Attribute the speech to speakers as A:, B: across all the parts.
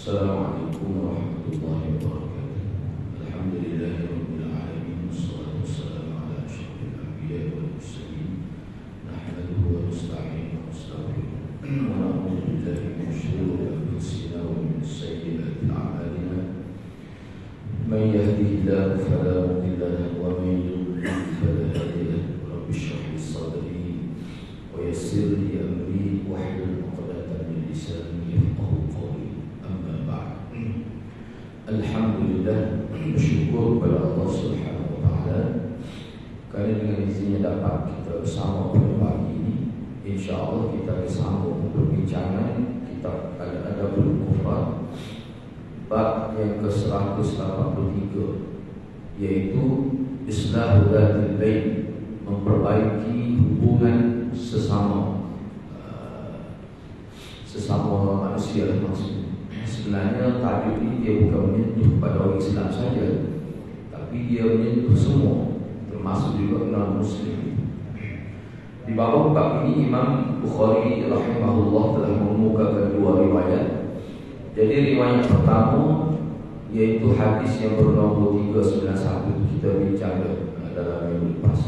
A: Assalamualaikum warahmatullahi wabarakatuh. Alhamdulillahirabbil alamin wassalatu wassalamu ala asyrofil anbiya'i wal mursalin nahmaduhu wa nasta'inuhu wa nastaghfiruh wa na'udzu billahi min shururi anfusina wa min sayyiati a'malina man yahdihillahu fala mudilla lahu wa man yudlil fala hadiya lahu. Rabbi shrah li sadri wa yassir li amri wahlul 'uqdatam min lisani yafqahu qawli. Alhamdulillah, bersyukur kepada Allah Subhanahu wa taala kerana dengan izinnya dapat kita bersama pada pagi ini. Insya-Allah kita bersambung perbincangan kitab Al-Adabul Mufrad bab yang ke-183, yaitu Islahu Dzatil Bain, memperbaiki hubungan sesama manusia maksudnya. Sebenarnya tajuk ini dia bukan menyentuh pada orang Islam saja, tapi dia menyentuh semua, termasuk juga non-Muslim. Di bawah bab ini Imam Bukhari rahimahullah telah mengemukakan dua riwayat. Jadi riwayat pertama yaitu hadis yang bernomor 391 kita bincang dalam minggu lepas.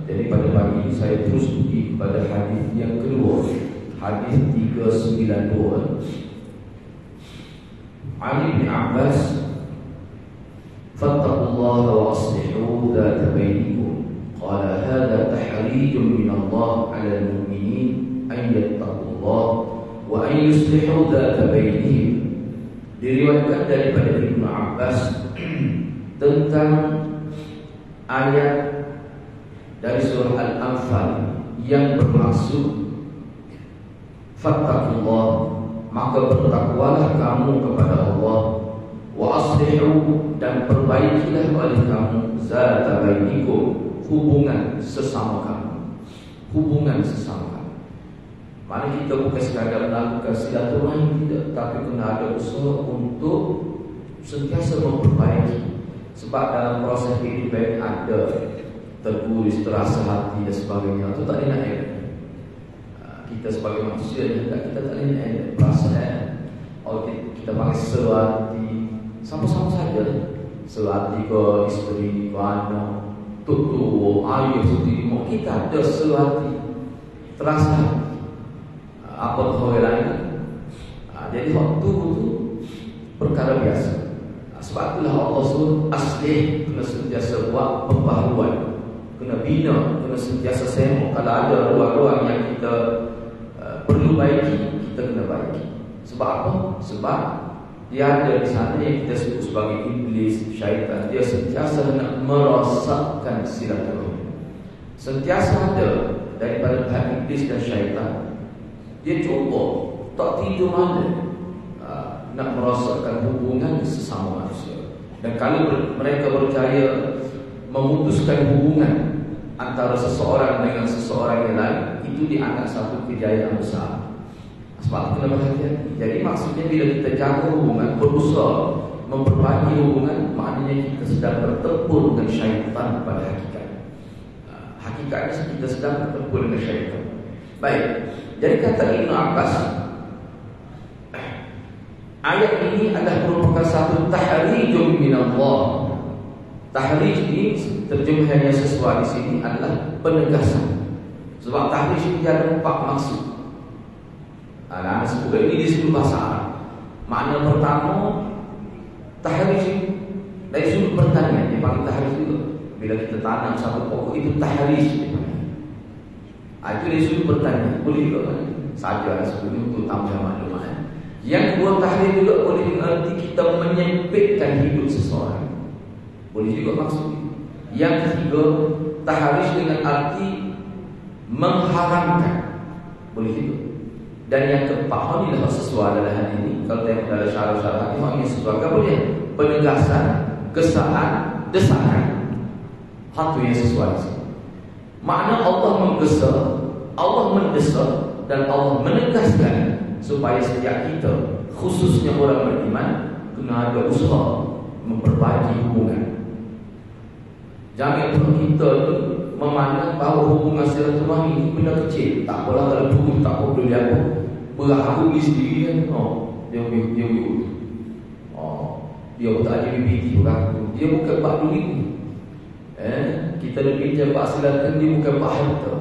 A: Jadi pada pagi ini saya terus pergi kepada hadis yang kedua, hadis 392. Ali bin Abbas, fattaqullaha wa aslihu dzata bainikum. Qala hadha tahrijun min Allah 'ala al-mu'minin an yattaqullaha wa an yuslihu dzata bainihim. Diriwayatkan daripada Ibnu Abbas tentang ayat dari surah Al-Anfal yang bermaksud fattaqullaha, maka bertakwalah kamu kepada Allah, wa aslihu, dan perbaikilah oleh kamu zata bainikum, hubungan sesama kamu. Hubungan sesama kamu. Maknanya kita bukan sekadar melakukan silaturahim, tidak, tapi kena ada usaha untuk sentiasa memperbaiki. Sebab dalam proses kehidupan ada terguris, terasa hati dan sebagainya. Itu tak ada nak elak. Kita sebagai manusia kita tak boleh perasaan. Kita pakai selati sama-sama saja. Selati ke isteri, ke anak, tutu, ayah sendiri, kita ada selati. Terasa apa orang lain. Jadi waktu itu perkara biasa. Sebab itulah Allah suruh aslih, kena sentiasa buat pembaharuan, kena bina, kena sentiasa semua. Kalau ada ruang-ruang yang kita perlu baiki, kita kena baiki. Sebab apa? Sebab dia ada di sana yang kita sebut sebagai iblis, syaitan. Dia sentiasa nak merosakkan silaturahim. Sentiasa ada daripada pihak iblis dan syaitan. Dia cuba tak tidur malam nak merosakkan hubungan sesama manusia. Dan kalau mereka berjaya memutuskan hubungan antara seseorang dengan seseorang yang lain, itu dianggap satu kejayaan besar. Sebab itu kena berhati-hati. Jadi maksudnya bila kita jaga hubungan, berusaha memperbaiki hubungan, maknanya kita sedang bertempur dengan syaitan pada hakikat. Hakikatnya kita sedang bertempur dengan syaitan. Baik. Jadi kata Ibnu Abbas, ayat ini adalah merupakan satu tahrijun min Allah. Tahrij ini terjemahannya sesuai di sini adalah penegasan. Sebab tahrij ini ada 4 maksud. Nah, sebutkan ini disebut bahasa Arab. Makna pertama, tahrij dari sudut pertanian, dipanggil tahrij itu. Bila kita tanam satu pokok itu tahrij. Itu dari sudut pertanian. Boleh juga kan? Saja sebelum untuk tambah maklumat. Yang kedua, tahrij juga boleh mengerti kita menyempitkan hidup seseorang. Boleh juga maksudnya. Yang ketiga, tahrij dengan arti mengharamkan. Boleh juga. Dan yang keempat, inilah sesuai dalam hal ini. Kalau tengok dalam syarah-syarah ini, maknanya sesuai boleh penegasan, kesalahan, desakan. Satu yang sesuai. Makna Allah menggesa, Allah mendesak, dan Allah menegaskan supaya setiap kita, khususnya orang beriman, kena ada usaha memperbaiki hubungan. Jangan kita tu memandang bahawa hubungan silaturahmi ini benda kecil. Tak apalah kalau dulu tak apa boleh apa. Berhabis diri kan. dia dia tak ada BPT orang. Dia bukan Pak Duli. Kita lebih jawab silakan, dia bukan Pak Harta.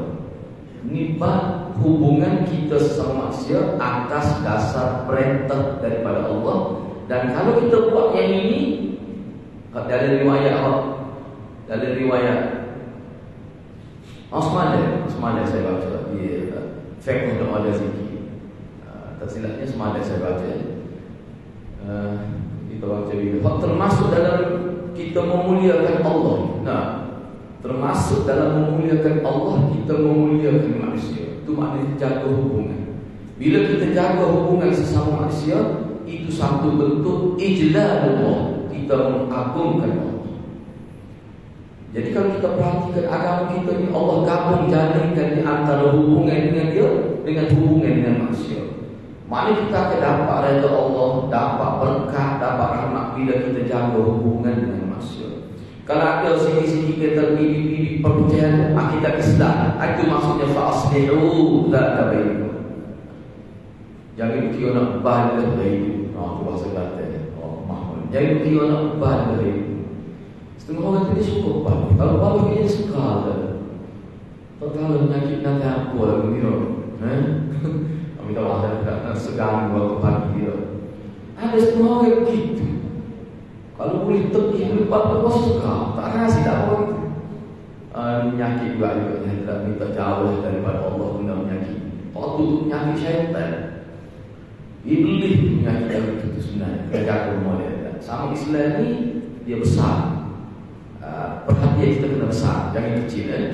A: Ini bab hubungan kita sesama manusia atas dasar perintah daripada Allah. Dan kalau kita buat yang ini, dari riwayat Osman saya baca di Fiqh Al-Zikri. Tak silapnya semalam saya baca. Kita baca bila termasuk dalam kita memuliakan Allah. Nah, termasuk dalam memuliakan Allah, kita memuliakan manusia. Itu maknanya jaga hubungan. Bila kita jaga hubungan sesama manusia, itu satu bentuk ijlalullah, kita mengagungkan Allah. Jadi kalau kita perhatikan agama kita ni, Allah gabung jalankan di antara hubungan dengan dia dengan hubungan dengan manusia. Maknanya kita akan dapat redha Allah, dapat berkah, dapat rahmat bila kita jaga hubungan dengan manusia. Kalau ada sini-sini kita bibit-bibit perpecahan akidah Islam, itu maksudnya fa'aslihu dzata bainakum. Jangan kira nak balas baik. Aku bahasa Kelantan. Mahmud. Jangan kira nak balas baik. Setengah orang tu dia suka balas. Kalau balas dia suka dah. Tak tahu penyakit nanti apa lagi dia. Minta maaf tak segan waktu pagi dia. Ada setengah orang gitu. Kalau boleh tepi, boleh apa-apa suka. Tak rasa tak apa gitu. Penyakit juga kita minta jauh daripada Allah guna penyakit. Waktu penyakit syaitan, iblis penyakit yang itu sebenarnya. Kerja rumah dia. Sama Islam ni dia besar. Perhatian kita kena besar, jangan kecil.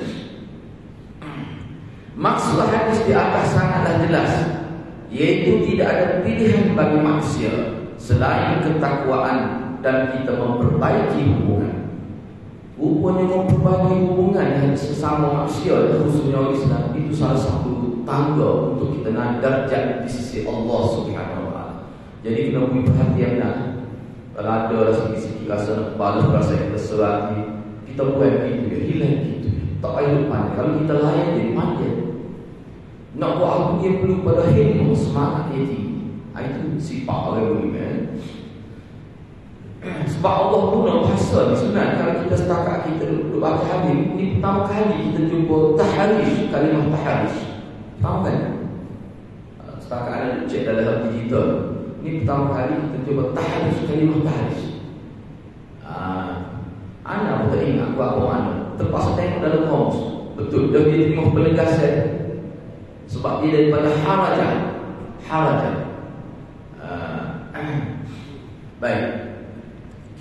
A: Maksud hadis di atas sangatlah jelas, yaitu tidak ada pilihan bagi manusia selain ketakwaan dan kita memperbaiki hubungan. Rupanya memperbaiki hubungan dengan sesama manusia, khususnya orang Islam, itu salah satu tangga untuk kita naik darjat di sisi Allah Subhanahu Wa Taala. Jadi kena beri perhatian dah. Kalau ada sikit-sikit rasa nak balas, rasa yang terserah, kita buat gitu, dia hilang gitu. Tak payah lupa. Kalau kita layan dia manja. Nak buat apa dia perlu pada hikmah, semangat dia tinggi. Itu sifat orang beriman. Sebab Allah guna bahasa ni sebenarnya. Kalau kita setakat kita duduk baca hadis, ini pertama kali kita jumpa taharish, kalimah taharish. Tahu kan? Setakat ada cek dalam digital. Ini pertama kali kita cuba taharish, kalimah taharish. Anak pun tak ingat buat apa mana. Terpaksa tengok dalam kamus. Betul, dia terima penegasan. Sebab dia daripada harajan. Baik.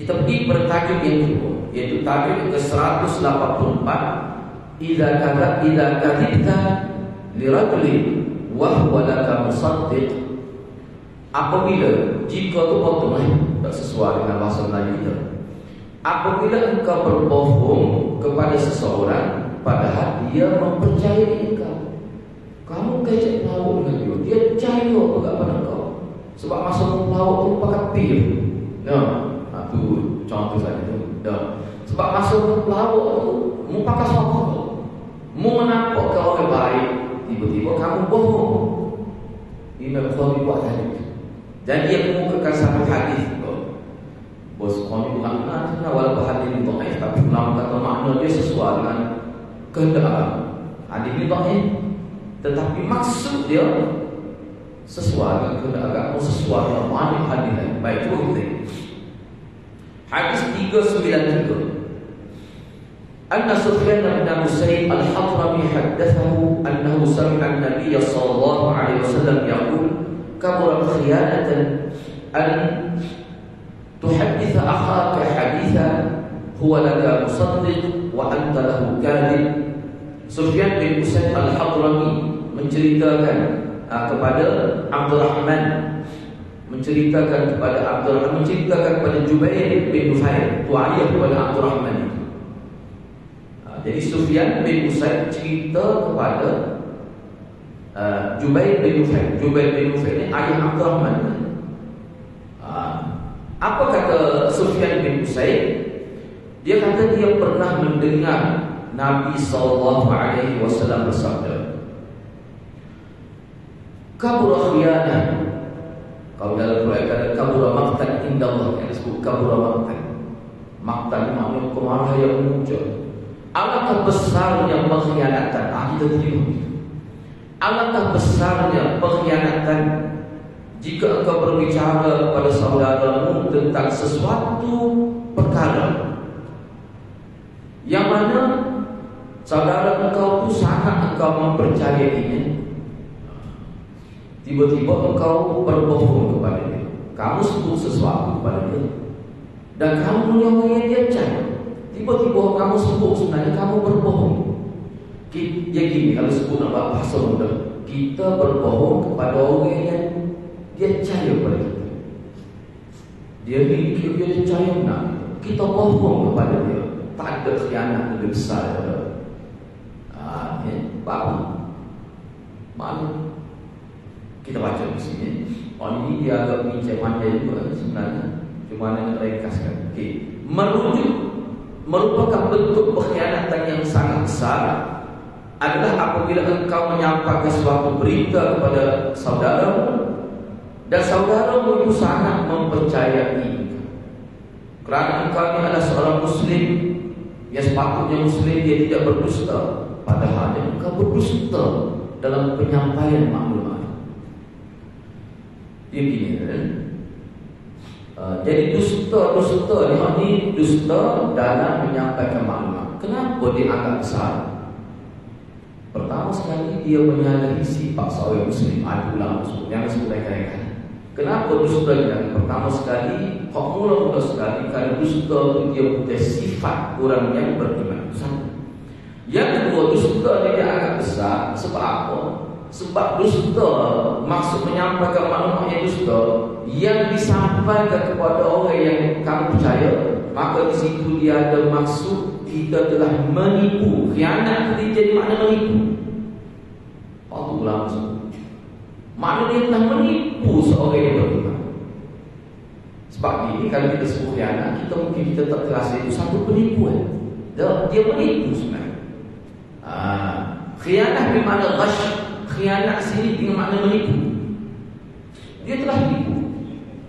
A: Kita pergi pada tajuk yang kedua, iaitu tajuk ke 184. Idza kadhibta li rajulin wa huwa laka musaddiq. Apabila, jika tu potong tak sesuai dengan bahasa Melayu kita. Apabila engkau berbohong kepada seseorang padahal dia mempercayai engkau, kamu kejap laut dengan dia percaya kepada engkau. Sebab masa laut tu pakai pil. Tu contoh saja tu. Sebab masa laut tu mu pakai sopo. Mu menampak ke orang baik, tiba-tiba kamu bohong. Imam Bukhari buat hadis. Dan dia mengukakan satu hadis. Bos kami bukan nak walaupun hadis ini dhaif, tapi ulama kata makna dia sesuai dengan kehendak Allah. Hadis ini dhaif, tetapi maksud dia sesuai dengan kehendak agama, sesuai dengan makna hadis lain. Baik, cuba kita tengok. Hadis 393. Anna Sufyan bin Musayyib al-Hadrami haddathahu annahu sami'a an-nabiy sallallahu alaihi wasallam yaqul kabura khiyanatan an tuhadditha akhaka hadithan huwa laka musaddiq wa anta lahu kadhib. Sufyan bin Musayyib al-Hadrami menceritakan kepada Abdurrahman, menceritakan kepada Jubair bin Nufail, tu ayah kepada Abdurrahman itu. Jadi Sufyan bin Musayyib cerita kepada Jubair bin Nufail. Jubair bin Nufail ini ayah Abdurrahman. Apa kata Sufyan bin Musayyib? Dia kata dia pernah mendengar Nabi SAW bersabda, kabura khiyanah Kalau dalam Quran ada kabura maqtan indallah, yang disebut kabura maqtan. Maqtan maknanya kemarahan yang muncul. Alangkah besarnya pengkhianatan. Kita terima itu. Alangkah besarnya pengkhianatan jika engkau berbicara kepada saudaramu tentang sesuatu perkara yang mana saudara engkau itu sangat engkau mempercayainya, tiba-tiba engkau berbohong kepada dia. Kamu sebut sesuatu kepada dia dan kamu menyangka dia percaya. Tiba-tiba kamu sebut sebenarnya kamu berbohong. Ya gini, kalau sebut nama bahasa muda, kita berbohong kepada orang yang dia percaya kepada kita. Dia mikir dia percaya benar. Kita bohong kepada dia. Tak ada khianat lebih besar daripada. Mana? Kita baca di sini. Ini dia agak bincang panjang juga sebenarnya. Cuma nak ringkaskan. Merupakan bentuk pengkhianatan yang sangat besar adalah apabila engkau menyampaikan suatu berita kepada saudaramu dan saudaramu itu sangat mempercayai, kerana engkau ini adalah seorang Muslim yang sepatutnya Muslim, dia tidak berdusta, padahal engkau berdusta dalam penyampaian maklumat. Dia begini kan? Jadi dusta ini dusta dalam menyampaikan maklumat. Kenapa dia agak besar? Pertama sekali dia menyalahi sifat seorang Muslim. Ada ulama yang disebut mereka. Kenapa dusta ini? Pertama sekali, mula sekali, kerana dusta itu dia bukan sifat orang yang beriman. Yang kedua, dusta dia agak besar. Sebab apa? Sebab dusta, maksud menyampaikan maklumat yang dusta yang disampaikan kepada orang yang kamu percaya, maka di situ dia ada maksud kita telah menipu. Khianat itu jadi makna menipu. Allah langsung makna dia telah menipu seorang yang beriman. Sebab ini kalau kita sebut khianat, kita mungkin kita tak terasa itu satu penipuan. Dia menipu sebenarnya. Khianat bermakna ghash. Khianat sini dengan makna menipu. Dia telah menipu.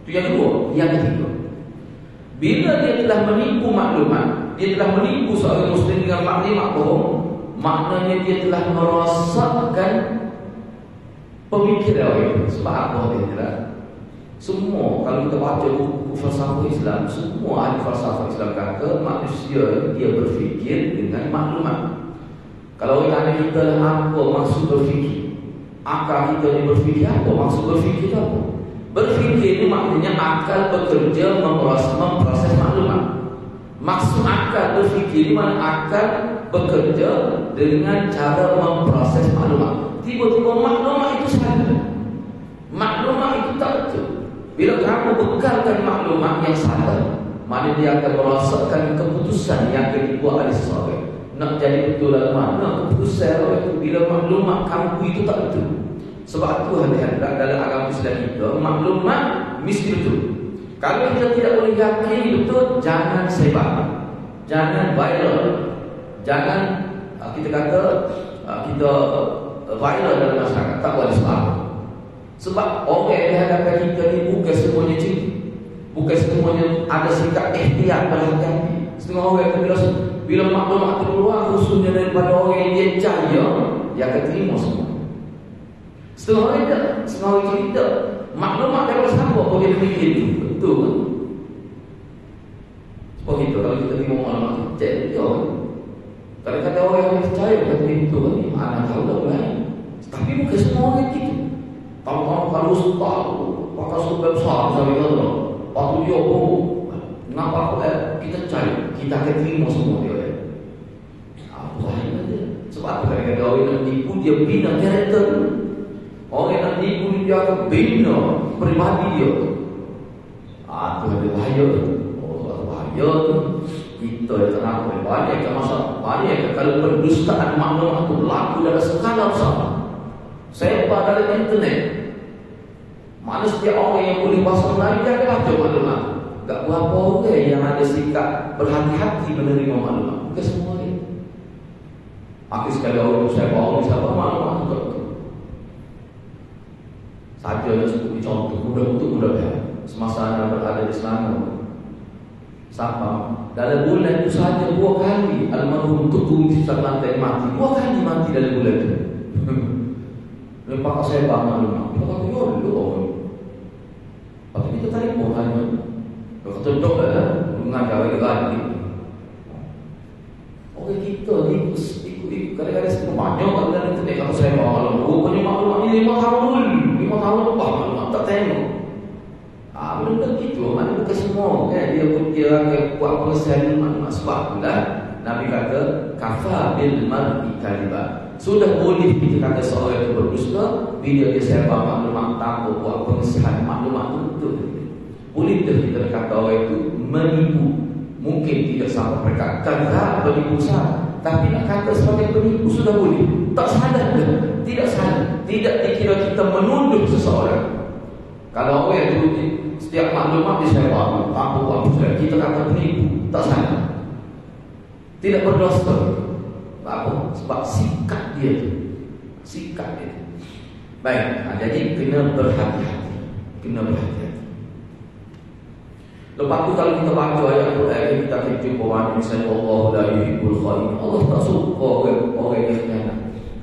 A: Itu yang kedua. Yang ketiga, bila dia telah menipu maklumat, dia telah menipu seorang Muslim dengan maklumat bohong, maknanya dia telah merosakkan pemikiran orang itu. Sebab apa dia telah? Semua, kalau kita baca buku falsafah Islam, semua ahli falsafah Islam kata manusia dia berfikir dengan maklumat. Kalau orang kita lah apa maksud berfikir? Akal kita ni berfikir apa? Maksud berfikir apa? Berfikir itu maknanya akal bekerja memproses maklumat. Maksud akal berfikir di mana akal bekerja dengan cara memproses maklumat. Tiba-tiba maklumat itu salah. Maklumat itu tak betul. Bila kamu bekalkan maklumat yang salah, maka dia akan merosakkan keputusan yang dibuat oleh seseorang. Nak jadi betul dalam mana keputusan itu bila maklumat kamu itu tak betul. Sebab itu hati-hati dalam agama Islam kita, maklumat mesti betul. Kalau kita tidak boleh yakin betul, jangan sebar, jangan viral, jangan kita kata kita viral dalam masyarakat, tak boleh sebar. Sebab orang yang hadapan kita ni bukan semuanya cerita, bukan semuanya ada sikap ikhtiar berhati-hati. Setengah orang itu bila maklumat itu keluar, khususnya daripada orang yang dia percaya, dia akan terima semua. Setengah orang tidak, setengah orang cerita maklumat daripada siapa pun dia fikir itu betul kan? Sebab itu kalau kita terima maklumat cek dia kan? Kadang-kadang orang yang percaya kata itu kan, anak tahu tak lain. Tapi bukan semua orang gitu. Tahu-tahu kalau ustaz pakai surat besar misalnya kata, waktu dia kenapa kita cari, kita akan terima semua dia. Apa dia? Sebab kadang-kadang orang yang tipu dia bina karakter. Orang yang tipu dia akan bina peribadi dia. Itu ada bahaya. Bahaya kita kenapa banyak masalah. Banyak kalau pendustaan maklumat itu berlaku dalam skala besar. Saya dalam internet, mana setiap orang yang boleh bahasa Melayu dia akan baca maklumat. Tak berapa orang yang ada sikap berhati-hati menerima maklumat. Bukan semua ni. Aku sekali orang saya bawa siapa maklumat itu. Saja nak sebut contoh mudah semasa anda berada di Selangor, Sabang, dalam bulan itu saja 2 kali almarhum Tutu Sisat Lantai mati. 2 kali mati dalam bulan itu. Lepas saya bangun rumah, kita kata ya Allah. Lepas kita tarik hanya kata dok mengajar lagi. Orang kita ni ikut kadang-kadang sebab banyak kadang-kadang kita tengok saya bawa rupanya maklumat ni 5 tahun lepas maklumat tak tengok. Benda gitu, maknanya bukan semua kan dia akan buat persen maklumat. Sebab itulah Nabi kata kafa bil mar'i kaliba. Sudah boleh kita kata seorang itu berdusta bila dia sebar maklumat tanpa buat pengesahan maklumat itu betul. Boleh kita kata orang itu menipu. Mungkin tidak sampai perkara penipu besar, tapi nak kata sebagai penipu sudah boleh. Tak salah dah. Tidak salah. Tidak dikira kita menuduh seseorang. Kalau orang itu setiap maklumat disebar tanpa buat pengesahan, kita kata penipu, tak salah. Tidak berdosa. Apa? Sebab sikap dia tu. Sikap dia tu. Baik, jadi kena berhati-hati. Kena berhati-hati. Lepas tu kalau kita baca ayat Quran, kita akan jumpa orang misalnya Allah la yuhibbul khain. Allah tak suka orang yang khianat.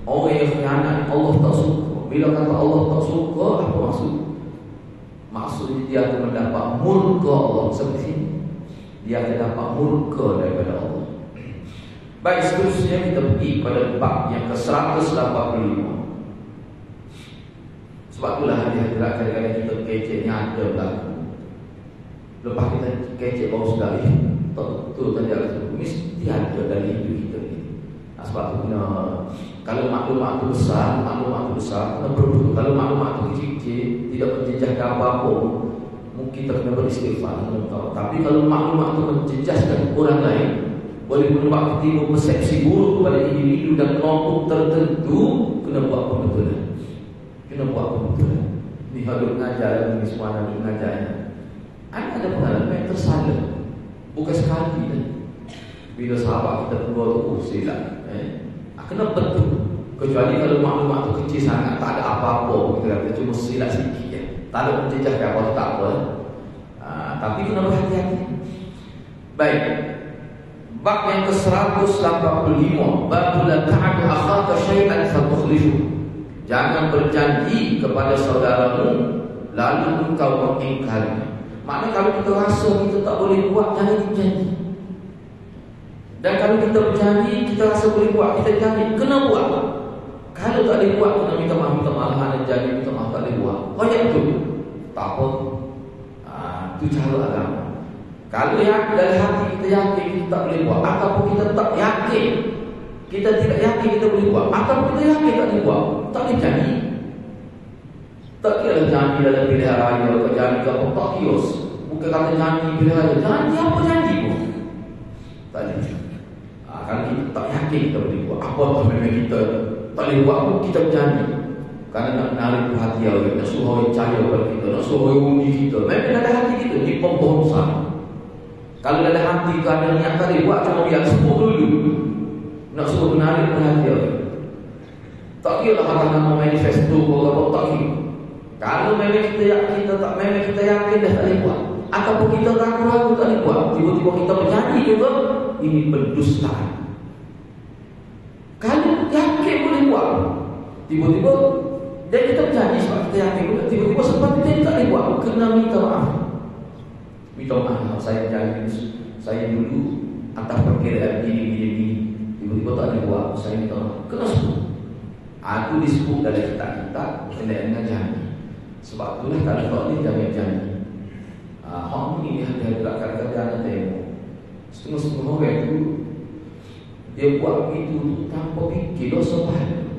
A: Orang yang khianat Allah tak suka. Bila kata Allah tak suka, apa maksud? Maksudnya dia akan mendapat murka Allah. Seperti ini, dia akan dapat murka daripada Allah. Baik, seterusnya kita pergi pada bab yang ke-185. Sebab itulah hadirat kadang-kadang kita kecek ni ada berlaku. Lepas kita kecek baru sudah betul tadi mesti ada dari hidup kita ni. Sebab tu kena, kalau maklumat tu besar kena betul. Kalau maklumat tu kecil-kecil tidak menjejaskan apa-apa, mungkin kita kena beristighfar. Tapi kalau maklumat tu menjejaskan orang lain, boleh menyebabkan timbul persepsi buruk kepada individu dan kelompok tertentu, kena buat pembetulan. Ni kalau mengajar, ni semua nak mengajarnya. Ada pengalaman yang tersalah. Bukan sekali dah. Bila sahabat kita keluar tu silap kena betul. Kecuali kalau maklumat tu kecil sangat, tak ada apa-apa, kita kata cuma silap sikit je, tak ada menjejaskan apa, tak apa. Tapi kena berhati-hati. Baik, bab yang ke-185, babul la ta'adu akhaka syai'an fatukhlifu. Jangan berjanji kepada saudaramu lalu engkau mengingkarinya. Maknanya kalau kita rasa kita tak boleh buat, jangan berjanji. Dan kalau kita berjanji, kita rasa boleh buat, kita janji, kena buat. Kalau tak boleh buat, kena minta maaf, ada janji, minta maaf, tak boleh buat. Banyak tu. Tak apa. Itu cara agama. Kalau dari hati kita yakin kita tak boleh buat, ataupun kita tak yakin, kita tidak yakin kita boleh buat, ataupun kita yakin tak boleh buat, tak boleh janji. Tak kira janji dalam pilihan raya, ke janji ke apa, tak kios. Bukan kata janji pilihan raya, janji apa janji pun tak boleh. Kalau kita tak yakin kita boleh buat, apa memang kita tak boleh buat pun, kita berjanji. Kerana nak menarik perhatian orang, nak suruh orang percaya kepada kita, nak suruh orang undi kita. Memang dalam hati kita, ni pembohong besar. Kalau dalam hati kita ada niat tadi, buat cuma biar sebut dulu, nak suruh menarik perhatian. Tak kira lah kata nama manifesto apa, tak kira. Kalau memang kita yakin, kita yakin dah tak boleh buat, ataupun kita ragu-ragu tak boleh buat, tiba-tiba kita berjanji juga, ini pendustaan. Kalau yakin boleh buat, tiba-tiba dan kita berjanji sebab kita yakin juga, tiba-tiba sebab kita tak boleh buat, kena minta maaf. Minta maaf, saya berjanji saya dulu atas perkiraan ini, tiba-tiba tak boleh buat, saya minta maaf. Kena sebut. Aku disebut dalam kitab-kitab dengan janji. Sebab itulah kalau tak boleh jangan janji. Hak ni dia kata anak tengok. Setengah-setengah orang tu dia buat begitu tanpa fikir dosa pahala.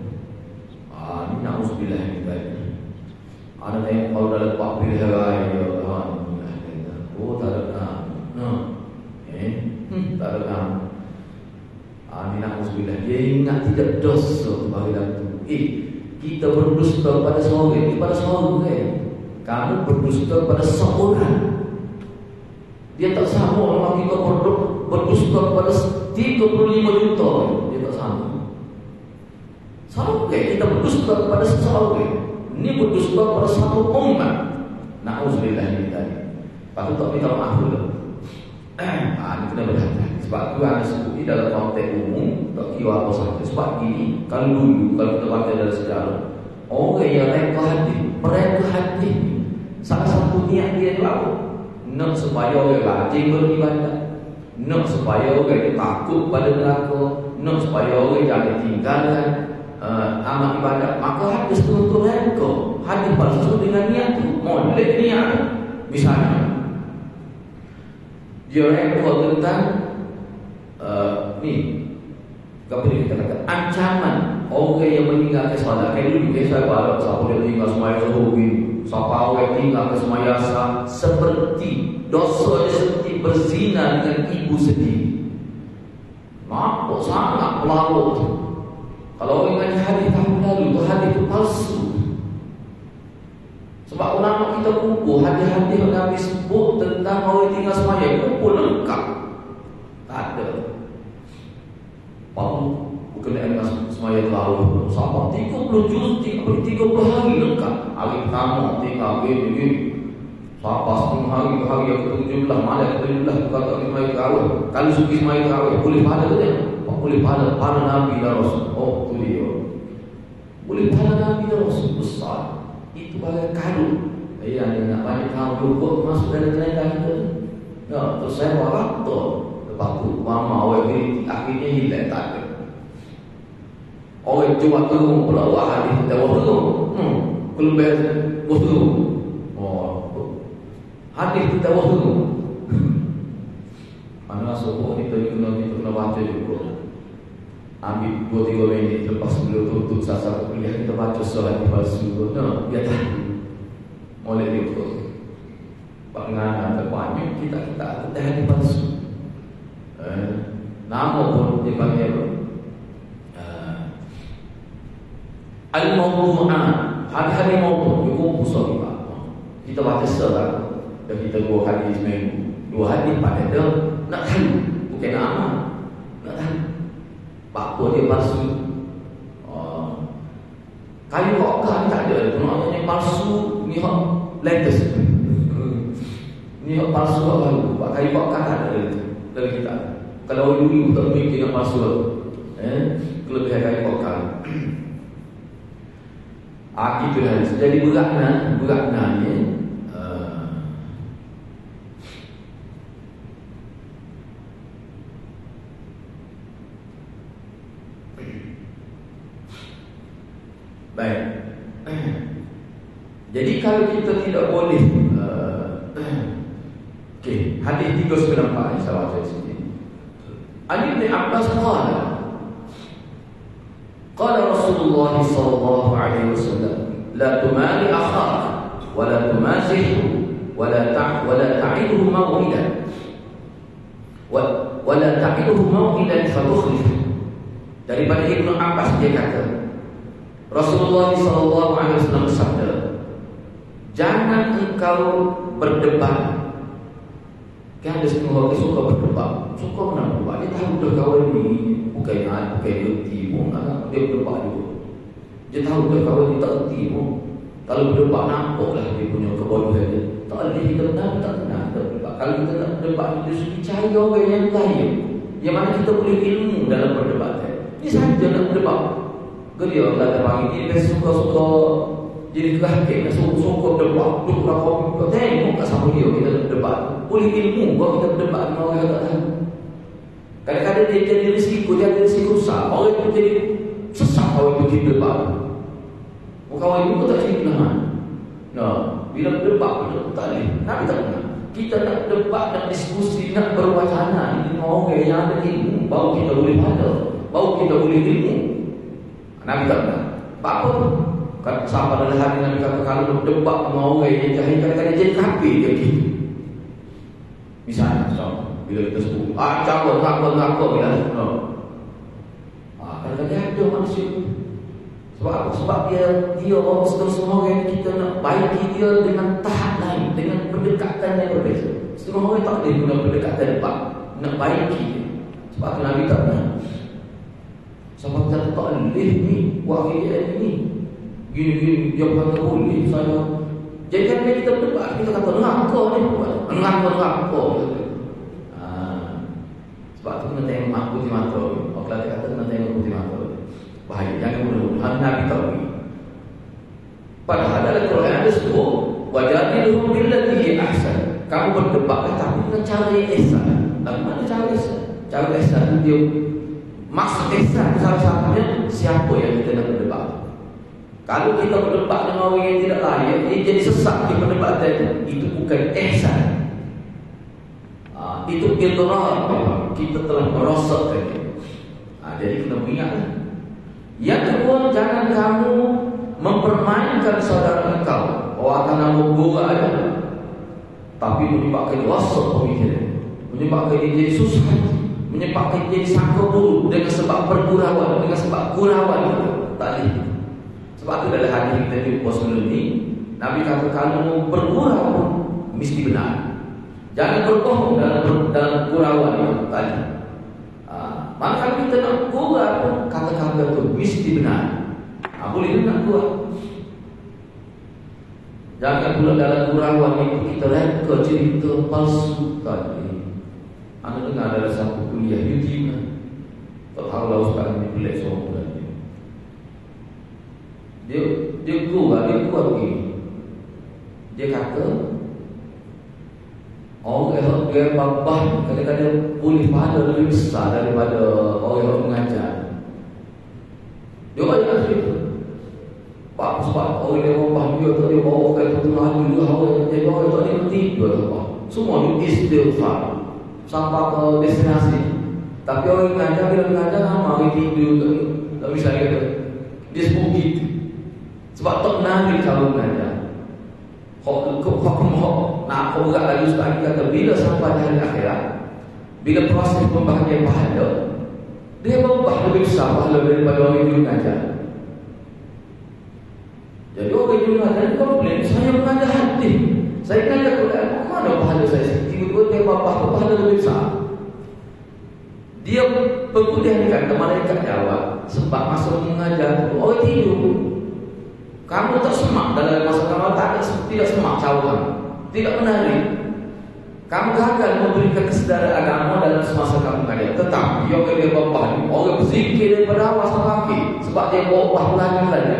A: Ni na'udzubillah min dzalik. Ada yang kalau dalam buat pilihan raya, tak ada tak ada ni na'udzubillah. Dia ingat tidak dosa bahagian tu. Kita berdusta pada seorang, kamu berdusta pada seorang. Dia tak sama kalau kita berdusta pada 35 juta. Dia tak sama. Sampai kita berdusta kepada seseorang, Ini berdusta pada satu umat. Na'udzubillah min dzalik. Patut tak minta maaf dulu. Ini kena berhati-hati. Sebab tu yang disebut di dalam konteks umum, tak kira apa sahaja. Sebab gini, kalau dulu, kalau kita baca dalam sejarah, orang yang mereka hadis ni, salah satu niat dia tu apa? Nak supaya orang rajin beribadah, nak supaya orang itu takut pada neraka, nak supaya orang jangan tinggalkan amal ibadah. Maka hadis tu untuk mereka. Hadis palsu dengan niat tu, molek niat. Misalnya, dia rekod tentang ni, apa dia kita kata, ancaman orang yang meninggalkan solat. Kayak dulu saya baru siapa dia tinggal semaya zuhur, siapa orang tinggal ke semaya asar, seperti dosa dia seperti berzina dengan ibu sendiri. Mampu sangat pelarut. Kalau orang ingat hadis tahun lalu tu hadis itu palsu. Sebab ulama kita kumpul hadis-hadis yang Nabi sebut tentang orang tinggal semaya, kumpul lengkap. Tak ada. Bukan dengan semaya tahu. Sampai 30 juz, 30 hari lengkap. Hari pertama tinggal begini. Sampai setengah hari yang ke-17, malam ke-17 kata semaya tarawih. Kalau suki semaya tarawih boleh pada ke? Boleh pada Nabi dan Rasul. Oh, tu dia. Boleh pada Nabi dan Rasul besar. Itu bagai kado. Yang nak banyak kamu lupa masuk dalam tenaga kita. Ya, terus saya marah tu. Lepas tu mama awak beri akhirnya hilang tak ada. Orang cuma turun pula awak hadis kita turun. Kelebih turun. Oh, hadis kita turun. Mana sebab kita kena baca juga. Ambil 2-3 minit lepas sebelum tutup sasar kuliah kita baca solat palsu. Ya tak. Oleh itu, penganan terbanyak kita hadis palsu. Nama pun dipanggil apa? Al-Mawdu'an. Hadis-hadis mawdu' itu usul kita baca solat dan kita 2 hadis seminggu. 2 hadis pada dia nak tahu, bukan nak amal. Nak tahu apa dia palsu. Kayu rokan tak ada. Maknanya palsu ni hak latest. Ni hak palsu hak baru. Kayu rokan tak ada dalam kita. Kalau dulu tak mungkin nak palsu. Kelebihan kayu rokan. Itu lah. Jadi beratnya ni baik. Jadi kalau kita tidak boleh okey, hadis 394 saya baca di sini. Ali bin Abbas qala Rasulullah sallallahu alaihi wasallam la tumali akhak wa la tumazihu wa la ta'iduhu maw'idan wa la ta'iduhu maw'idan fatukhlif. Daripada Ibnu Abbas dia kata Rasulullah SAW bersabda, jangan engkau berdebat. Kan ada setengah orang suka berdebat. Suka mana berdebat? Dia tahu dah kawan ni bukan erti pun. Dia berdebat juga. Dia tahu dah kawan ni tak erti pun. Kalau berdebat nampaklah dia punya kebodohan dia. Tak ada kita kenal, tak kenal kita berdebat. Kalau kita nak berdebat, kita suruh cari orang yang lain, yang mana kita boleh ilmu dalam perdebatan. Ini sahaja nak berdebat. Dia kata pagi dia suka-suka jadi kehakir, suka berdebat, duduk rakam, tengok kat sama dia kita berdebat. Boleh ilmu kalau kita berdebat dengan orang yang tak tahu. Kadang-kadang dia jadi risiko, dia ada risiko besar. Orang itu jadi sesat kalau itu kita berdebat. Kawan itu tak jadi kenangan. Bila berdebat kita tak boleh. Nabi tak pernah. Kita nak berdebat, nak diskusi, nak berwacana dengan orang yang ada ilmu, baru kita boleh pada, baru kita boleh ilmu. Nabi tak pernah. Apa pun sampai dalam hari Nabi kata kalau berdebat dengan orang yang jahil, kadang-kadang jadi kafir dia gitu. Misalnya bila kita sebut ngapa bila kadang-kadang ada manusia. Sebab apa? Sebab dia orang setengah orang kita nak baiki dia dengan tahap lain, dengan pendekatan yang berbeza. Setengah orang tak boleh guna pendekatan depan nak baiki dia. Sebab tu Nabi tak pernah. Sebab kita tak boleh ni wahai ni Gini-gini, dia kata boleh saya. Jadi kan kita berdebat, kita kata neraka ni, neraka. Sebab tu kena tengok putih mata. Kalau dia kata kena tengok putih mata, bahaya, jangan mudah-mudahan Nabi tahu. Padahal dalam Quran ada sebut wajadilhum billati ahsan. Kamu berdebat tapi dengan cara yang ihsan. Bagaimana cara ihsan? Cara ihsan dia maksud ihsan salah satunya siapa yang kita nak berdebat. Kalau kita berdebat dengan orang yang tidak layak, dia jadi sesat di perdebatan. Itu bukan ihsan. Itu idrar. Kita telah merosakkan dia. Jadi kena ingatlah. Yang kedua, jangan kamu mempermainkan saudara engkau. Akan nama gua aja. Tapi menyebabkan rosak pemikiran, menyebabkan dia jadi susah, menyebabkan dia jadi sangka buruk dengan sebab pergurauan, dengan sebab gurauan tadi. Sebab itu dalam hadis kita jumpa sebelum ini, Nabi kata kalau bergurau mesti benar. Jangan berbohong dalam gurauan tadi. Maka kalau kita nak gurau, kata-kata itu mesti benar. Boleh nak buat. Jangan pula dalam gurauan itu kita reka cerita palsu tadi. Anda dengar dalam satu kuliah YouTube, tak tahu lah sekarang ni pelik seorang bulan ni. Dia keluar begini. Dia kata orang yang babah kadang-kadang boleh pahala lebih besar daripada orang yang mengajar. Dia banyak cerita. Sebab orang yang babah dia tak dia bawa ke tengah dulu, orang yang bawa tak dia tidur. Semua itu istighfar sampai ke destinasi. Tapi orang yang mengajar, bila mengajar lama dia tidur. Tak bisa kata dia sebut gitu. Sebab tak nabi kalau mengajar. Nak kau berat lagi sebab kata bila sampai di hari akhirat, bila proses pembahagian pahala, dia berubah lebih besar pahala daripada orang yang mengajar. Jadi orang yang mengajar komplain, saya mengajar hadis, saya mengajar Quran, mana pahala saya? Tiba-tiba dia bapak tu pahala lebih besar. Dia berkuliahkan ke malaikat jawab, sebab masa mengajar orang tidur. Kamu tak semak dalam masa kamu tidak semak cawangan, tidak menarik. Kamu gagal memberikan kesedaran agama dalam semasa kamu mengajar. Tetapi orang dia bapak ni, orang berzikir daripada awal sampai akhir, sebab dia bawa pelajaran saja.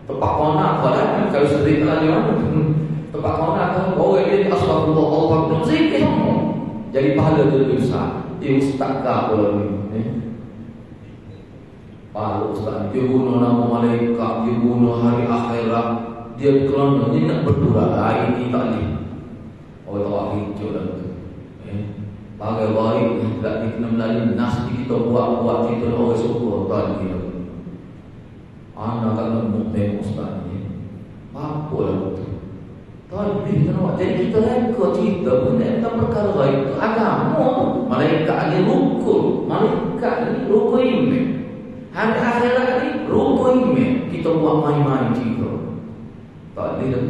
A: Tepat kona kalau kalau sedih pelajaran, tepat kona kan orang dia astagfirullah Allah berzikir semua. Jadi pahala dia lebih besar. Dia ustaz tak boleh ni. Pahala ustaz dia guna nama malaikat, dia guna hari akhirat, dia kerana dia nak berdoa hari ini tak ni. Orang tahu hijau dah tu. Pakai baik tidak dikena melalui nas kita buat kita orang syukur tadi. Anak akan tengok ustaz ni. Apa lah betul. Tadi kita nak jadi kita reka cerita benda tentang perkara baik agama. Malaikat ni rukun, malaikat ni rukun iman. Hari akhirat ni rukun iman. Kita buat main-main cerita. Tak ada dah.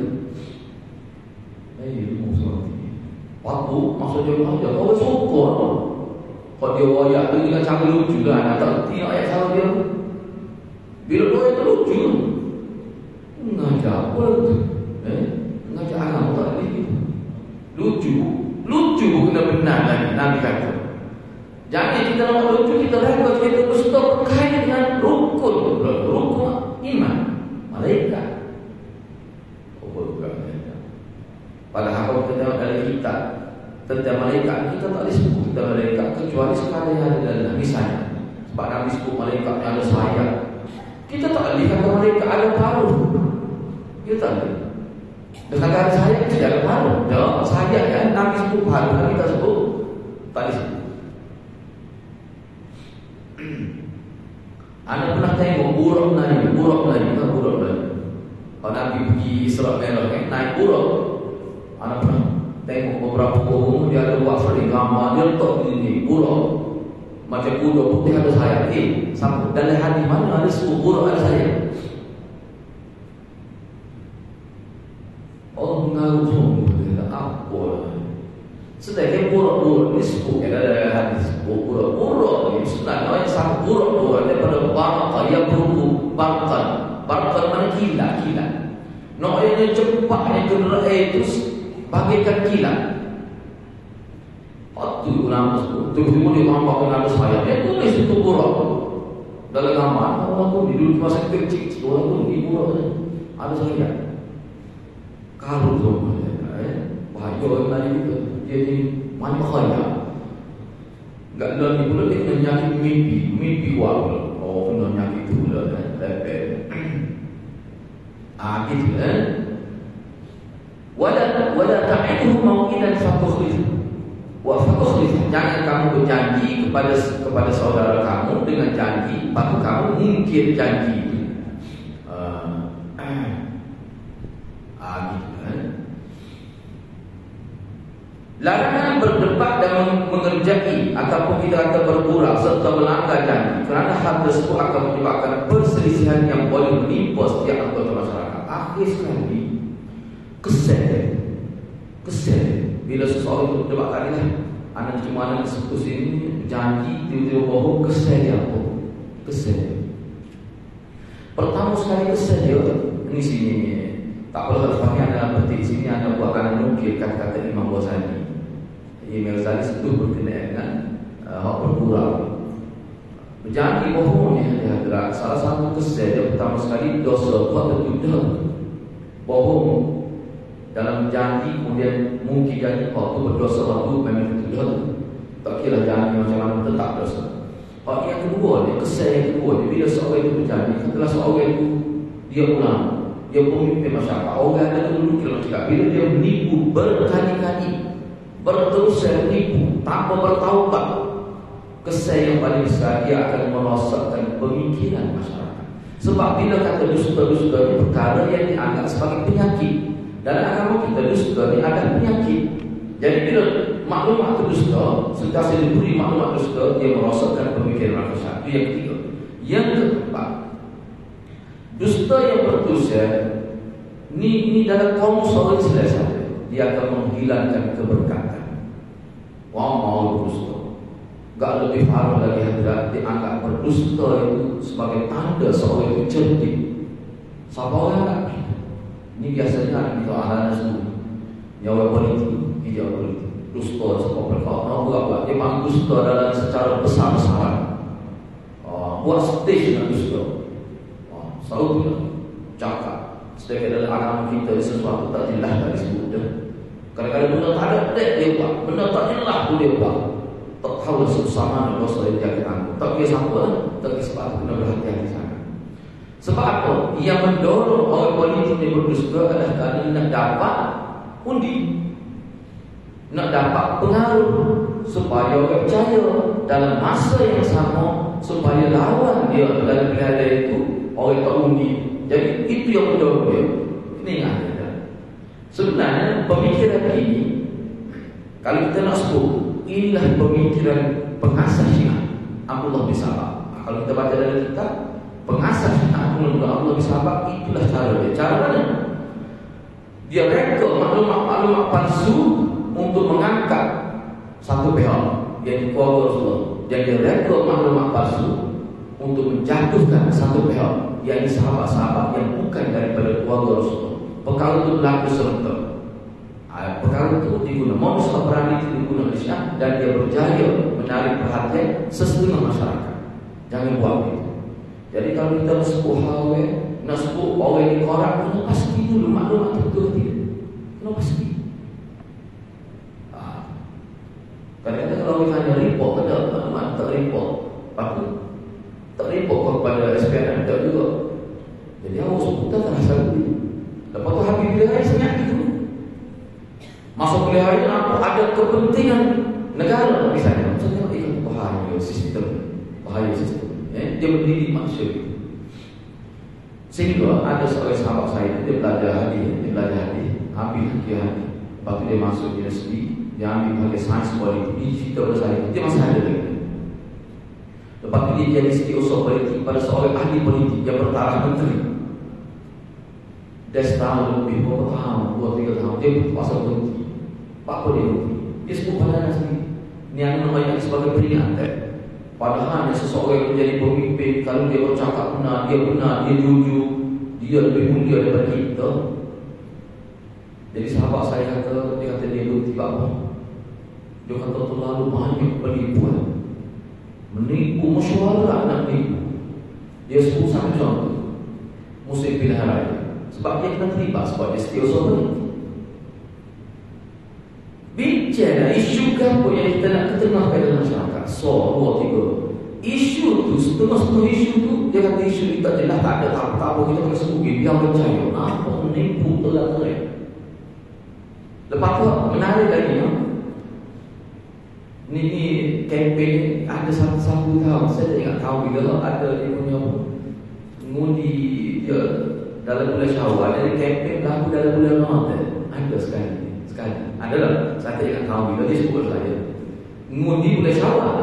A: Musuh ni. Waktu maksudnya dia kau syukur. Kalau dia ayat tu dengan cara lucu lah. Nak tak kerti ayat cara dia. Bila doa itu lucu. Mengajar apa tu? Mengajar agama tak ada gitu. Lucu kena benar lagi. Nabi kata. Jadi kita nak lucu, kita reka kita mesti berkait dengan rukun iman malaikat. Padahal kalau kita tengok dalam kitab tentang malaikat, kita tak boleh sebut tentang malaikat kecuali sekali yang ada dalam misalnya. Sebab Nabi sebut malaikat yang ada sayap. Kita tak boleh kata malaikat ada paruh. Kita tak boleh. Dengan kata sayap tidak ada paruh. Jawab sayap kan Nabi sebut paruh, kita sebut tak boleh sebut. Anda pernah tengok buruk Melayu. Kalau Nabi pergi Selat Merah kan, naik buruk. Anda pernah tengok beberapa burung dia ada buat sering gambar dia letak di buruk macam kuda putih ada sayap. Sampai dalam hadis mana ada sebut buruk ada sayap? Allah mengaruh semua apa lah. Sedangkan buruk-buruk ni sebut dalam hadis buruk-buruk ni sebenarnya yang sangat buruk daripada bangka yang berhukum bangkan Barqan mana kilat. No'anya cepatnya kenderaan itu bagaikan kilat. Itu nama sebut. Tiba-tiba dia nampak nama saya. Dia tulis itu buruk. Dalam gambar, orang pun di dulu masa kecil, orang pun di buruk. Ada saya. Kalau semuanya, bahaya orang lain itu. Dia ni mana bahaya. Enggak ada ni pula dia kena nyakit mimpi wang. Oh, kena nyakit tu pula kan. Gitu kan. Wala ta'iduhu mau'idan fatukhlif. Wa fatukhlif. Jangan kamu berjanji kepada saudara kamu dengan janji, baru kamu mungkir janji itu. Gitu kan. Larangan berdebat dan mengerjai ataupun kita akan bergurau serta melanggar janji, kerana hal tersebut akan menyebabkan perselisihan yang boleh menimpa setiap anggota masyarakat. Akhir sekali kesel bila seseorang itu berdebat tadi lah, anak cuma anak sebut ini janji tiba-tiba bohong, kesel. Pertama sekali kesel dia ini sini. Tak perlu pakai anda petik sini, anda buatkan nukil kata-kata Imam Ghazali. Imam Ghazali itu berkenaan dengan hak bergurau. Berjanji bohong ni adalah salah satu kesel dia. Pertama sekali dosa buat tertuduh bohong dalam janji, kemudian mungkin janji waktu berdosa waktu memang tertuduh. Tak kira janji macam mana tetap dosa. Hak yang kedua ni, kesel yang kedua ni, bila seorang itu berjanji, setelah seorang itu dia pulang, dia pemimpin masyarakat, orang ada dulu kira cakap, bila dia menipu berkali-kali, berterusan menipu tanpa bertaubat, kesal yang paling besar, dia akan merosakkan pemikiran masyarakat. Sebab bila kata dusta-dusta ini perkara yang dianggap sebagai penyakit. Dalam agama kita dusta ini ada penyakit. Jadi bila maklumat itu dusta, sentiasa diberi maklumat dusta, dia merosakkan pemikiran masyarakat. Itu yang ketiga. Yang keempat, dusta yang berdosa ni dalam kaum seorang selesai, dia akan menghilangkan keberkatan. Wah, mau dusta. Gak lebih parah lagi hadirat, dianggap berdusta itu sebagai tanda seorang itu cerdik. Siapa orang tak? Ini biasanya kita ahlan semua. Nyawa politik, hijau politik, dusta sebab berkata, buat dia memang dusta dalam secara besar-besaran. Buat stage dengan dusta. Selalu pula cakap sedangkan dalam agama kita sesuatu tak jelas dari sebut dia. Kadang-kadang benda tak ada dia buat, benda tak jelas pun dia buat. Tak tahu sama dengan dosa yang dia akan. Tak kira siapa, tak kira sebab kena berhati-hati sana. Sebab apa? Yang mendorong orang politik yang berdusta adalah kerana nak dapat undi, nak dapat pengaruh supaya orang percaya dalam masa yang sama, supaya lawan dia dalam pilihan itu orang tak undi. Jadi itu yang mendorong dia. Ini yang ada. Sebenarnya pemikiran ini, kalau kita nak sebut, inilah pemikiran pengasas Syiah Abdullah bin Sabah. Kalau kita baca dalam kitab pengasas Syiah Abdullah bin Sabah, itulah cara dia. Cara mana? Dia reka maklumat-maklumat palsu untuk mengangkat satu pihak, yang keluarga Rasulullah. Dan dia reka maklumat palsu untuk menjatuhkan satu pihak, yang sahabat-sahabat yang bukan daripada keluarga Rasulullah. Perkara itu berlaku serentak. Perkara itu digunakan modus operandi itu digunakan oleh Syiah, dan dia berjaya menarik perhatian sesetengah masyarakat. Jangan buat itu. Jadi kalau kita sebut hawa, nak sebut orang yang korak, kena pasti dulu maklumat betul tidak. Kena pasti. Kadang-kadang kalau kita hanya report, ada maklumat tak report, apa? Tak report kepada SPNM tak juga. Jadi awak sebut tak terasa dulu. Lepas tu habis bila hari senyap itu. Masuk kuliah hari apa? Ada kepentingan negara misalnya. Saya tengok bahaya sistem. Dia mendidik manusia itu. Sehingga ada seorang sahabat saya, dia belajar hadis, ambil fikih hadis. Lepas tu dia masuk universiti, dia ambil bahagian sains politik. Dia cerita pada saya, dia masih ada lagi. Lepas tu dia jadi setiausaha politik pada seorang ahli politik yang bertaraf menteri. Dia setahun lebih, berapa tahun, 2-3 tahun, dia berkuasa politik. Apa dia berhenti? Dia sebut pada sendiri. Ini yang namanya sebagai peringatan. Padahal seseorang yang menjadi pemimpin, kalau dia bercakap benar, dia jujur, dia lebih mulia daripada kita. Jadi sahabat saya kata, dia berhenti apa? Dia kata terlalu banyak penipuan. Menipu, mesyuarat nak menipu. Dia sebut satu contoh, musim pilihan raya. Sebab dia kena terlibat, sebab dia setia sovereignty. Bincang isu apa yang kita nak ketengahkan dalam masyarakat. So, 2, 3 isu tu, setengah-setengah isu tu, dia kata isu ni tak jelas, tak ada apa-apa, kita kena sebut, biar percaya. Apa menipu telah keren. Lepas tu, menarik lagi, ni kempen ada satu tahun, saya tak ingat tahu bila ada dia punya ngundi dia dalam bulan Syawal, ada kempen berlaku dalam bulan Ramadan. Ada sekali. Adalah, saya tak ingat tahu bila dia sebut saya. Ngundi bulan Syawal.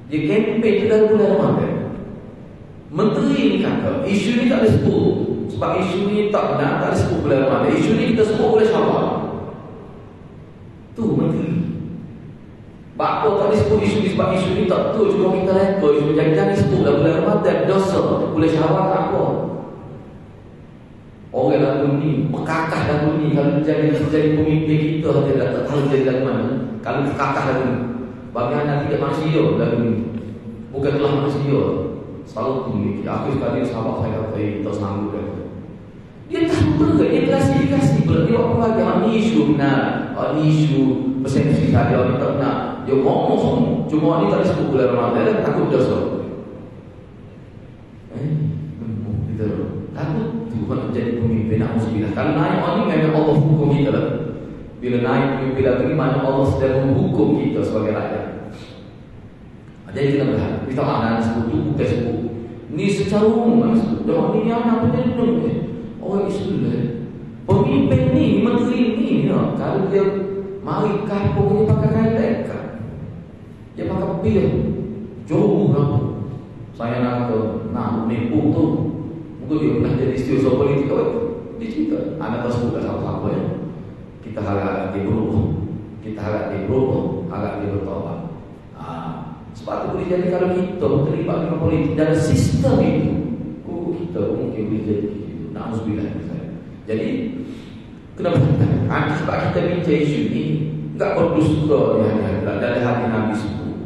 A: Dia kempen tu dalam bulan Ramadan. Menteri ni kata, isu ni tak boleh sebut. Sebab isu ni tak benar, tak boleh sebut bulan Ramadan. Isu ni kita sebut bulan Syawal. Tu menteri. Bapa tak boleh sebut isu ni sebab isu ni tak betul. Cuma kita reka isu jangan sebut dalam bulan Ramadan. Dosa. Bulan Syawal tak apa. Orang lagu ni, berkakah lagu ni. Kalau jadi pemimpin kita, dia tak tahu jadi lagu mana. Kalau berkakah lagu ni, bagi anak tidak manusia lagu ni. Bukan telah manusia. Selalu memiliki. Aku sekali sahabat saya kata, kita sanggup dia. Dia tahu betul, dia klasifikasi. Dia apa lagi, ni isu benar. Ni isu persepsi saja, dia tak benar. Dia ngomong semua. Cuma ni tak disebut bulan Ramadan, takut dosa. Kita takut bukan menjadi pemimpin na'udzubillah. Kalau naik orang ni memang Allah hukum kita lah. Bila naik pemimpin lagi ni, mana Allah sedang menghukum kita sebagai rakyat. Jadi kita berhati. Kita makna sebut tu bukan sebut. Ni secara umum sebut. Dan ni anak penyelenggaraan ni. Orang Islam. Pemimpin ni, menteri ni, kalau dia mari kampung ni pakai kain lekat. Dia pakai bil. Jauh lah. Saya nak menipu tu. Mungkin dia pernah jadi istiusa politik dia cerita. Anak tersebut tak apa-apa ya. Kita harap dia berubah. Harap dia bertawab. Sebab itu boleh jadi kalau kita terlibat dengan politik dalam sistem itu, kita mungkin boleh jadi begitu. Na'udzubillah. Jadi kenapa? Sebab kita bincang isu ini, tak berdusta dari hati Nabi sebut.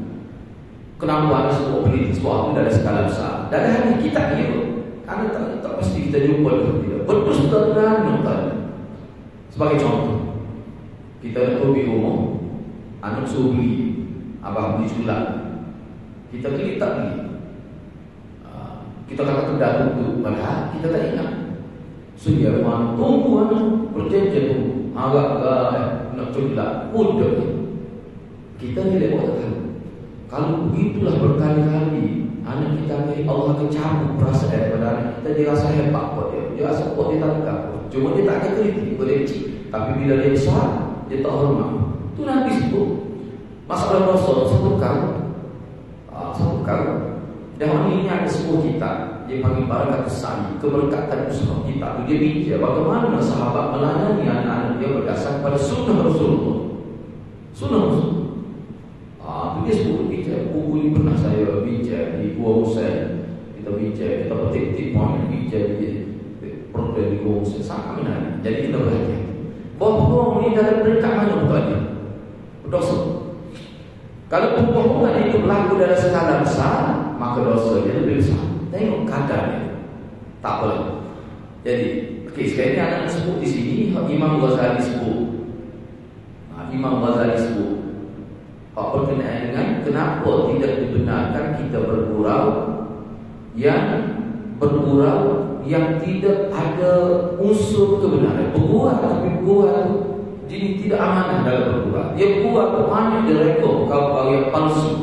A: Kenapa ada sebuah politik, sebuah dari skala besar. Dari hati kita kira. Karena tak pasti kita jumpa dia. Berdusta dan sebagai contoh, kita nak pergi rumah, anak suruh beli, abang beli culat, kita beli tak beli. Kita kata kedai tutup, padahal kita tak ingat. Sedia mana tunggu anak berjanji tu, agak nak culat, mudah. Kita ni lewat tahu. Kalau begitulah berkali-kali, anak kita ni Allah akan cabut perasaan daripada anak kita. Dia rasa hebat kot dia. Dia rasa kot dia tak tegak. Cuma dia tak akan kritik pada kecil. Tapi bila dia besar, dia tak hormat. Itu Nabi sebut. Masalah dosa satu kali. Dan ini ada sebuah kitab. Dia panggil Barakatus Sa'i, keberkatan usaha kitab. Dia bincang bagaimana sahabat melayani anak-anak dia berdasar pada sunnah Rasulullah. Sunnah Rasulullah. Itu dia sebut bincang. Buku ini pernah saya bincang di Gua Musa. Kita bincang, kita petik-petik poin bincang di program di Gua Musa. Sangat menarik. Jadi kita belajar bohong ini dalam peringkat mana bukannya? Berdosa. Kalau pembohongan itu berlaku dalam skala besar, maka dosa dia lebih besar. Tengok kadarnya. Tak boleh. Jadi, sekali ini anak sebut di sini, Imam Ghazali sebut. Imam Ghazali sebut. Apa berkenaan dengan kenapa tidak dibenarkan kita bergurau yang tidak ada unsur kebenaran. Bergurau tapi bergurau jadi tidak amanah dalam bergurau. Dia bergurau banyak direkod perkara yang palsu.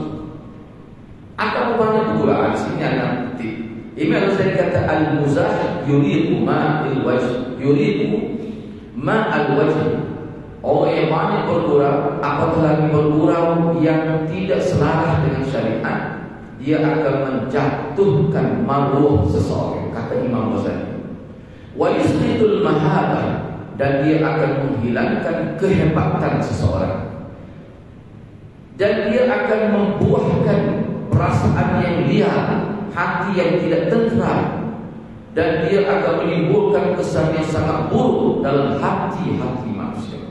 A: Apa banyak bergurau di sini anak titik. Imam Ghazali kata al-muzah yuridu ma'al wajh. Yuridu ma'al wajh. Orang yang banyak bergurau, apatah lagi bergurau yang tidak selaras dengan syariat, dia akan menjatuhkan maruah seseorang, kata Imam Ghazali. Wa yusritul mahabah, dan dia akan menghilangkan kehebatan seseorang. Dan dia akan membuahkan perasaan yang liar, hati yang tidak tenteram. dan dia akan menimbulkan kesan yang sangat buruk dalam hati-hati manusia.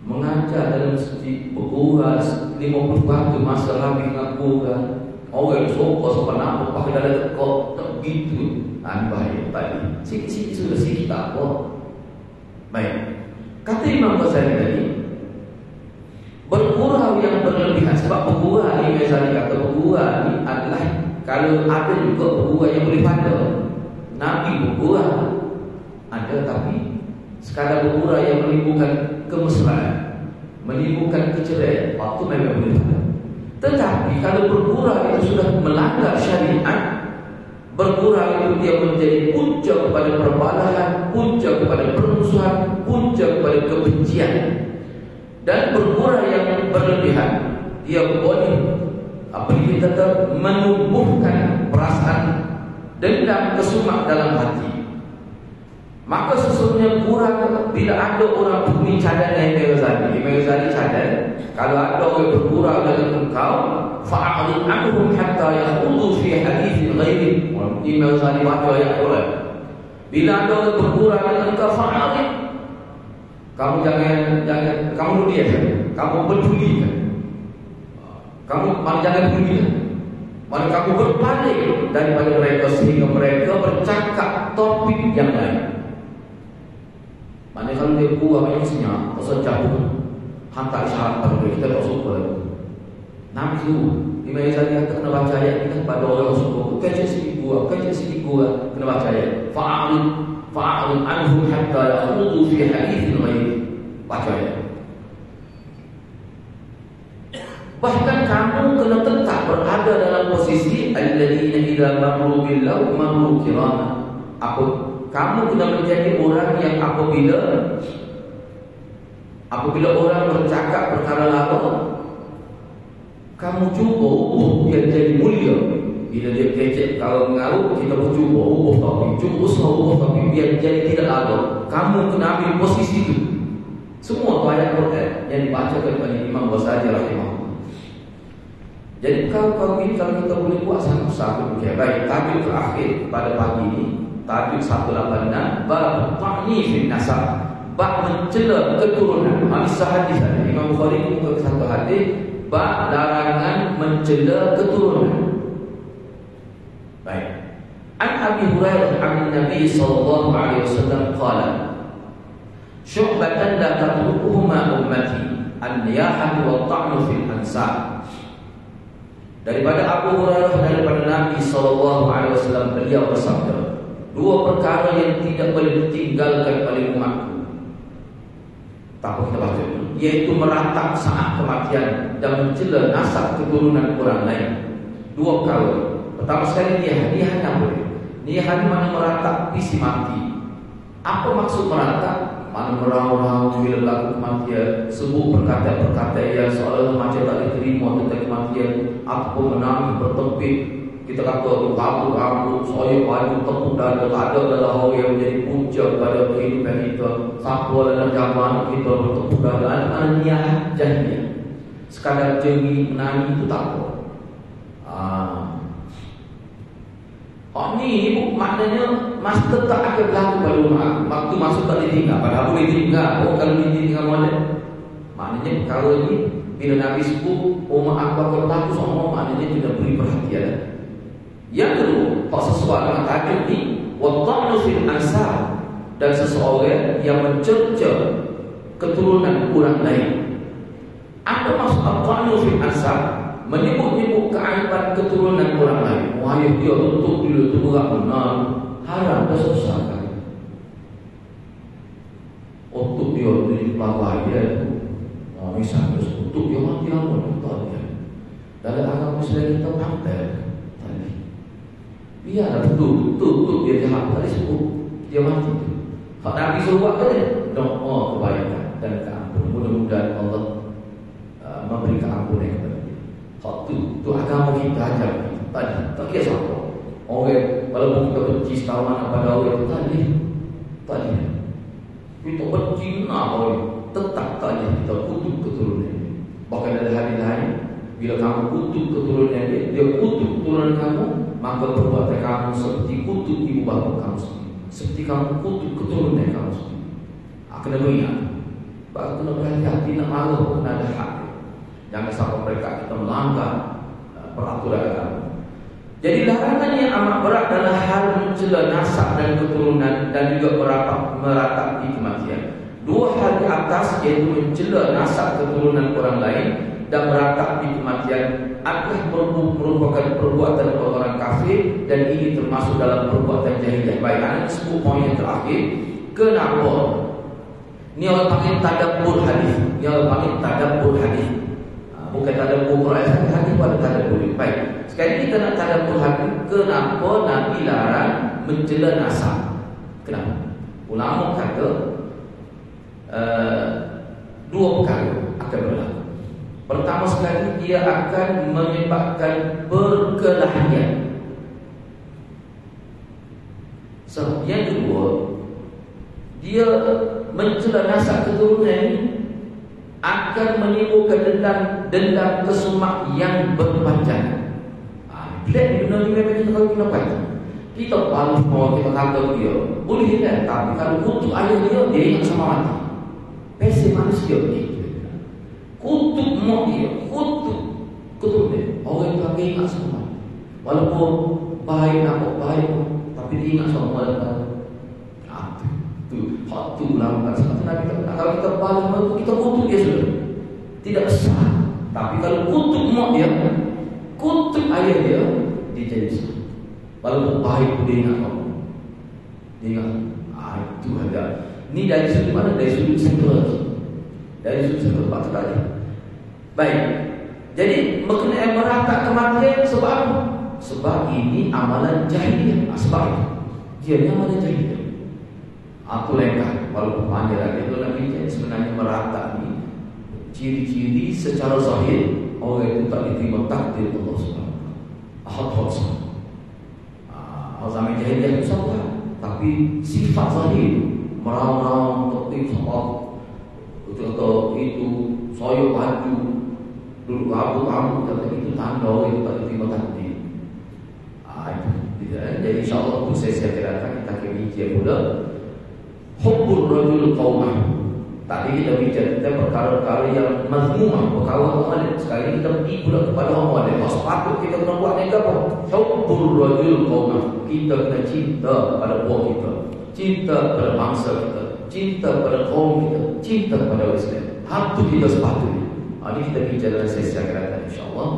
A: Mengajar dalam masjid berkurang 50 masa habis ngapuran. Orang yang sopa sopan nampak pakai dalam tekok tak begitu. Bahaya tadi. Sikit-sikit sudah sikit tak apa. Baik. Kata Imam Ghazali tadi, bergurau yang berlebihan. Sebab bergurau ni misalnya kata bergurau ni adalah kalau ada juga bergurau yang boleh pandang. Nabi bergurau ada, tapi sekadar bergurau yang menimbulkan kemesraan, menimbulkan keceriaan, waktu memang boleh pandang. Tetapi kalau bergurau itu sudah melanggar syariat, bergurau itu dia menjadi punca kepada perbalahan, punca kepada permusuhan, punca kepada kebencian. Dan bergurau yang berlebihan, dia boleh kita kata menumbuhkan perasaan dendam kesumak dalam hati. Maka sesungguhnya gurau, bila ada orang bunyi cadangan Imam Ghazali cadang, kalau ada orang bergurau dengan engkau, fa'arid anhum hatta yakhudu fi haditsin ghairi. Imam Ghazali baca ayat Quran. Bila ada orang bergurau dengan engkau, fa'arid, kamu jangan kamu dia, kamu pedulikan. Kamu jangan peduli. Maka kamu berpaling daripada mereka sehingga mereka bercakap topik yang lain. Maknanya kalau dia buat banyak senyap, pasal jauh hantar isyarat pada kita tak suka. Nabi itu Imam Ghazali kata kena baca ayat kita pada orang suka. Kaca sikit gua kena baca ayat. Fa'arid anhum hatta yakhudu fi haditsin ghairi. Baca ayat. Bahkan kamu kena tetap berada dalam posisi alladzina idza marru billahu marru kirama. Kamu kena menjadi orang yang apabila orang bercakap perkara lawa, kamu cuba dia jadi mulia. Bila dia kecek, kalau mengarut, kita pun cuba tapi biar jadi tidak lawa. Kamu kena ambil posisi itu. Semua ayat Quran yang dibacakan oleh Imam Ghazali rahimahullah. Jadi kau ini kalau kita boleh buat sangat besar. Baik, tajuk terakhir pada pagi ini, tajuk 186, bab ta'ni fil nasab, bab mencela keturunan. Hadis Imam Bukhari membuka satu hadis, bab larangan mencela keturunan. Baik. An Abi Hurairah an Nabi sallallahu alaihi wasallam qala, syu'batan la tatrukuhuma ummati an-niyahatu wa ta'nu fil ansab. Daripada Abu Hurairah daripada Nabi SAW, beliau bersabda, dua perkara yang tidak boleh ditinggalkan oleh umatku. Tak apa kita baca dulu. Iaitu meratap saat kematian dan mencela nasab keturunan orang lain. Dua perkara. Pertama sekali niyahan tak boleh. Niyahan mana meratap visi mati. Apa maksud meratap? Mana merau-rau bila berlaku kematian, sebut perkataan-perkataan yang seolah-olah macam tak diterima tentang kematian, ataupun menangis bertempik. Kita kata rambut, soya baju, tepuk dada, tak ada adalah orang yang menjadi punca pada kehidupan kita. Siapa dalam zaman kita bertepuk dada, ada niat jahiliah. Sekadar jengik menangis itu tak apa. Ni maknanya masih tetap akan berlaku pada umat. Waktu masuk tak ditinggal. Padahal boleh ditinggal. Kalau ditinggal mana? Maknanya perkara ini bila Nabi sebut umat aku akan berlaku semua, maknanya tidak beri perhatian. Yang kedua, tak sesuai dengan tajuk ni, watta'nu fil ansab, dan seseorang yang mencerca keturunan orang lain. Apa maksud watta'nu fil ansab? Menyebut-nyebut keaiban keturunan orang lain. Wahai dia tutup dulu tu berat benar, haram dah susah kan. Untuk dia di pelawai dia tu, misalnya untuk dia mati apa tak dia. Dalam agama Islam kita pantai tadi. Biarlah betul dia jahat tadi sebut dia mati. Kalau Nabi suruh buat dia doa kebaikan dan keampunan. Mudah-mudahan Allah memberi keampunan kepada dia. Tu agama kita ajar kita. Tadi tak kira siapa. Orang walaupun kita benci setawanan pada orang tadi. Kita benci nak orang, tetap tadi kita kutuk keturunan. Bahkan ada hadis lain, Bila kamu kutuk keturunan dia kutuk keturunan kamu, maka perbuatan kamu seperti kutuk ibu bapa kamu sendiri, seperti kamu kutuk keturunan kamu sendiri. Kena ingat, bahawa kena berhati-hati nak marah pun ada hak. Jangan sampai mereka kita melanggar peraturan agama. Jadi larangan yang amat berat adalah hal mencela nasab dan keturunan dan juga meratapi kematian. Dua hal di atas, iaitu mencela nasab keturunan orang lain dan meratapi kematian, adalah merupakan perbuatan orang kafir, dan ini termasuk dalam perbuatan jahiliyah. Baik, anda sebut poin yang terakhir. Kenapa? Ni orang panggil tadabbur hadis. Ni orang panggil tadabbur hadis. Bukan tadabbur Quran, hadis pun ada tadabbur. Baik. Sekarang kita nak tadabbur hadis. Kenapa Nabi larang mencela nasab? Kenapa? Ulama kata dua perkara akan berlaku. Pertama sekali, dia akan menyebabkan perkelahian. So, yang kedua, dia mencela nasab keturunan ini akan menimbulkan dendam kesumak yang berpanjangan. Bila benda ni memang kita tahu kita baik. Kita balas mau kita kata dia boleh kan, tapi kalau kutuk ayah dia ingat sama mati. Pesi manusia ni kutuk mak dia, kutuk keturunan, orang yang pakai ingat sama mati. Walaupun baik nampak baik, tapi dia ingat sama mati. Hak tu lambat. Sebab Nabi kata, kalau kita balas tu, kita kutuk dia sudah, tidak besar. Tapi kalau kutuk mak dia, kutuk ayah dia, dia jadi besar. Walaupun baik pun dia ingat kamu. Dia ingat, itu ada. Ni dari sudut mana? Dari sudut psikologi. Dari sudut psikologi. Lepas tu tadi. Baik. Jadi mengenai merata kematian, sebab apa? Sebab ini amalan jahiliyah. Sebab itu dia ni amalan jahiliyah. Aku lengkap. Walaupun panjang lagi itu Nabi sebenarnya merata ni ciri-ciri secara zahir orang itu tak diterima takdir Allah Subhanahu Wa Taala. Zaman jahiliyah itu sama, tapi sifat zahir merau-merau tertib sebab itu saya baju dulu abu-abu, kata itu tanda orang itu tak diterima takdir. Itu. Jadi insyaAllah untuk sesi akan datang kita akan bincang pula hubbur rajul qaumah. Tadi kita bincang tentang perkara-perkara yang mazmumah, perkara orang. Sekarang kita pergi pula kepada orang. Sepatut kita kena buat ni apa? Hubbur rajul qaumah. Kita kena cinta pada buah kita, cinta pada bangsa kita, cinta pada kaum kita, cinta pada Islam. Itu kita sepatutnya. Ini kita bincang dalam sesi akan datang insyaAllah.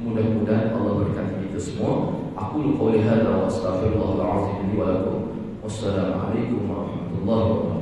A: Mudah-mudahan Allah berkati kita semua. Aku lupa oleh hadra wa astaghfirullahaladzim li wa lakum. Wassalamualaikum warahmatullahi wabarakatuh.